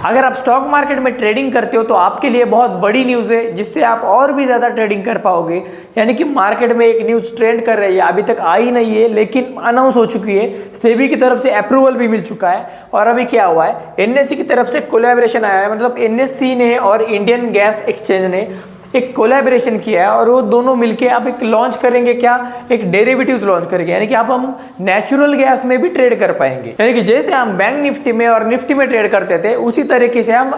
अगर आप stock market में ट्रेडिंग करते हो तो आपके लिए बहुत बड़ी न्यूज़ है, जिससे आप और भी ज़्यादा ट्रेडिंग कर पाओगे। यानी कि मार्केट में एक न्यूज़ ट्रेंड कर रही है, अभी तक आई नहीं है लेकिन अनाउंस हो चुकी है, सेबी की तरफ से अप्रूवल भी मिल चुका है। और अभी क्या हुआ है, एनएससी की तरफ से कोलैबोरेशन आया है, मतलब एनएससी ने और इंडियन गैस एक्सचेंज ने एक कोलैबोरेशन किया है और वो दोनों मिलके आप एक लॉन्च करेंगे, क्या, एक डेरिवेटिव्स लॉन्च करेंगे। यानी कि आप हम नेचुरल गैस में भी ट्रेड कर पाएंगे। यानी कि जैसे हम बैंक निफ्टी में और निफ्टी में ट्रेड करते थे, उसी तरीके से हम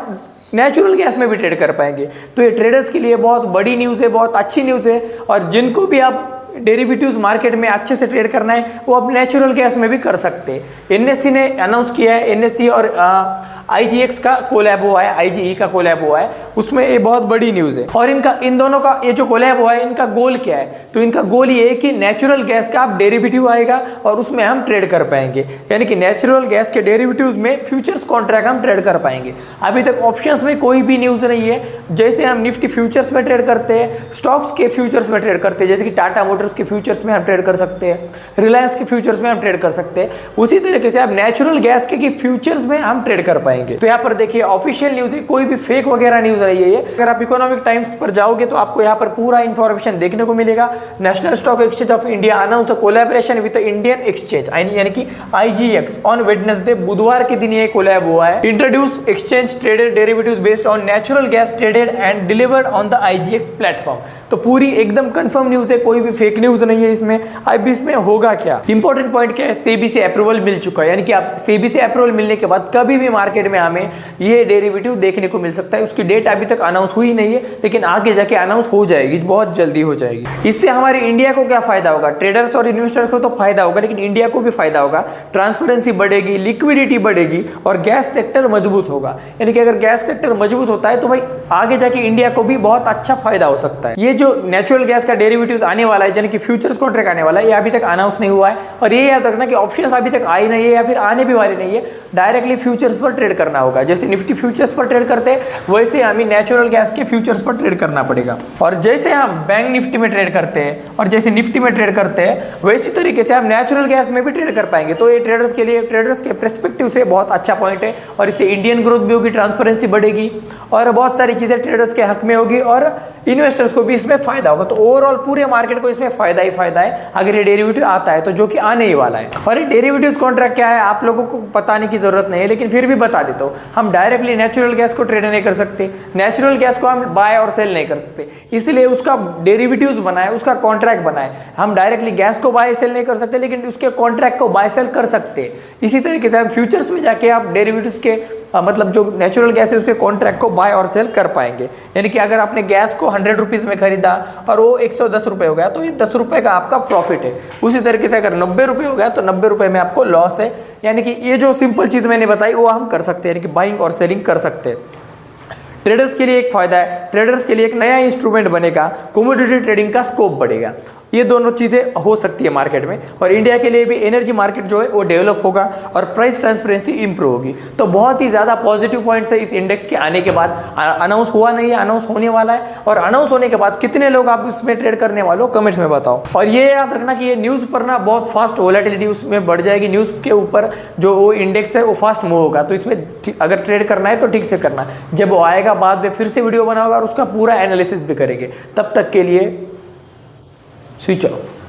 नेचुरल गैस में भी ट्रेड कर पाएंगे। तो ये ट्रेडर्स के लिए बहुत बड़ी न्यूज़ है, बहुत अच्छी न्यूज़ है। और जिनको भी आप डेरिवेटिव्स मार्केट में अच्छे से ट्रेड करना है, वो अब नेचुरल गैस में भी कर सकते हैं। एनएससी ने अनाउंस किया है, एनएससी और IGX का कोलैब हुआ है, IGE का कोलैब हुआ है, उसमें ये बहुत बड़ी न्यूज़ है। और इन दोनों का ये जो कोलैब हुआ है, इनका गोल क्या है, तो इनका गोल ये है कि नेचुरल गैस का आप डेरिवेटिव आएगा और उसमें हम ट्रेड कर पाएंगे। यानी कि नेचुरल गैस के डेरिवेटिव्स में फ्यूचर्स कॉन्ट्रैक्ट हम ट्रेड कर पाएंगे। अभी तक ऑप्शंस में कोई भी न्यूज़ नहीं है। जैसे हम निफ्टी फ्यूचर्स में ट्रेड करते हैं, स्टॉक्स के फ्यूचर्स में ट्रेड करते हैं, जैसे कि टाटा मोटर्स के फ्यूचर्स में हम ट्रेड कर सकते हैं, रिलायंस के फ्यूचर्स में हम ट्रेड कर सकते हैं, उसी तरीके से आप नेचुरल गैस के फ्यूचर्स में हम ट्रेड कर पाएंगे। तो यहाँ पर देखिए ऑफिशियल न्यूज़ है, कोई भी फेक वगैरह न्यूज़ नहीं है ये। अगर आप इकोनॉमिक टाइम्स पर जाओगे तो आपको यहाँ पर पूरा इंफॉर्मेशन देखने को मिलेगा। National stock exchange of India announce a collaboration with Indian exchange यानी कि IGX ऑन वेडनेसडे, बुधवार के दिन ये कोलैब हुआ है। Introduce exchange traded derivatives based on natural gas traded and delivered on the IGX platform. तो पूरी एकदम कंफर्म न्यूज़ है, कोई भी फेक न्यूज़ नहीं है इसमें। अब इसमें होगा क्या, इंपॉर्टेंट पॉइंट क्या है, सेबी से अप्रूवल मिल चुका है। यानी कि आप सेबी से अप्रूवल मिलने के बाद कभी भी मार्केट में हमें ये डेरिवेटिव देखने को मिल सकता है। उसकी डेट अभी तक अनाउंस हुई नहीं है, लेकिन आगे जाके अनाउंस हो जाएगी, बहुत जल्दी हो जाएगी। इससे हमारे इंडिया को क्या फायदा होगा, ट्रेडर्स और इन्वेस्टर्स को तो फायदा होगा, लेकिन इंडिया को भी फायदा होगा। ट्रांसपेरेंसी बढ़ेगी, लिक्विडिटी बढ़ेगी और गैस सेक्टर मजबूत होगा। यानी कि अगर गैस सेक्टर मजबूत होता है तो भाई आगे जाके इंडिया को भी बहुत अच्छा फायदा हो सकता है। ये जो नेचुरल गैस का डेरिवेटिव्स आने वाला है, यानी कि फ्यूचर्स कॉन्ट्रैक्ट आने वाला है, ये अभी तक अनाउंस नहीं हुआ है। और ये याद रखना कि ऑप्शंस अभी तक आई नहीं है या फिर आने भी वाली नहीं है, डायरेक्टली फ्यूचर्स पर ट्रेड करना होगा। जैसे निफ्टी फ्यूचर्स पर ट्रेड करते हैं, वैसे हमें नेचुरल गैस के फ्यूचर्स पर ट्रेड करना पड़ेगा। और जैसे हम बैंक निफ्टी में ट्रेड करते हैं और जैसे निफ्टी में ट्रेड करते हैं, वैसी तरीके से हम नेचुरल गैस में भी ट्रेड कर पाएंगे। तो ये ट्रेडर्स के लिए, ट्रेडर्स के पर्सपेक्टिव से बहुत अच्छा पॉइंट है। और इससे इंडियन ग्रोथ भी होगी, ट्रांसपेरेंसी बढ़ेगी और बहुत सारी चीज़ें ट्रेडर्स के हक में होगी और इन्वेस्टर्स को भी इसमें फायदा होगा। तो ओवरऑल पूरे मार्केट को इसमें फायदा ही फायदा है अगर ये डेरिवेटिव आता है, तो जो कि आने ही वाला है। और ये डेरिवेटिव्स कॉन्ट्रैक्ट क्या है आप लोगों को बताने की जरूरत नहीं है, लेकिन फिर भी बता देता हूँ। हम डायरेक्टली नेचुरल गैस को ट्रेड नहीं कर सकते, नेचुरल गैस को हम बाय और सेल नहीं कर सकते, इसलिए उसका डेरिवेटिव्स बनाए, उसका कॉन्ट्रैक्ट बनाए। हम डायरेक्टली गैस को बाय सेल नहीं कर सकते, लेकिन उसके कॉन्ट्रैक्ट को बाय सेल कर सकते। इसी तरीके से हम फ्यूचर्स में जाके आप डेरिवेटिव्स के मतलब जो नेचुरल गैस है उसके कॉन्ट्रैक्ट को बाय और सेल कर पाएंगे। यानी कि अगर आपने गैस को 100 रुपीज़ में खरीदा और वो 110 रुपये हो गया, तो ये 10 रुपये का आपका प्रॉफिट है। उसी तरीके से अगर 90 रुपये हो गया तो 90 रुपये में आपको लॉस है। यानी कि ये जो सिंपल चीज़ मैंने बताई वो हम कर सकते हैं, यानी कि बाइंग और सेलिंग कर सकते हैं। ट्रेडर्स के लिए एक फायदा है, ट्रेडर्स के लिए एक नया इंस्ट्रूमेंट बनेगा, कमोडिटी ट्रेडिंग का स्कोप बढ़ेगा। ये दोनों चीज़ें हो सकती है मार्केट में। और इंडिया के लिए भी एनर्जी मार्केट जो है वो डेवलप होगा और प्राइस ट्रांसपेरेंसी इंप्रूव होगी। तो बहुत ही ज़्यादा पॉजिटिव पॉइंट्स है इस इंडेक्स के आने के बाद। अनाउंस हुआ नहीं है, अनाउंस होने वाला है। और अनाउंस होने के बाद कितने लोग आप इसमें ट्रेड करने वाले हो, कमेंट्स में बताओ। और ये याद रखना कि ये न्यूज़ पर ना बहुत फास्ट वोलेटिलिटी उसमें बढ़ जाएगी। न्यूज़ के ऊपर जो वो इंडेक्स है वो फास्ट मूव होगा, तो इसमें अगर ट्रेड करना है तो ठीक से करना। जब वो आएगा बाद में फिर से वीडियो बनाओगे और उसका पूरा एनालिसिस भी करेंगे। तब तक के लिए स्विच ऑफ।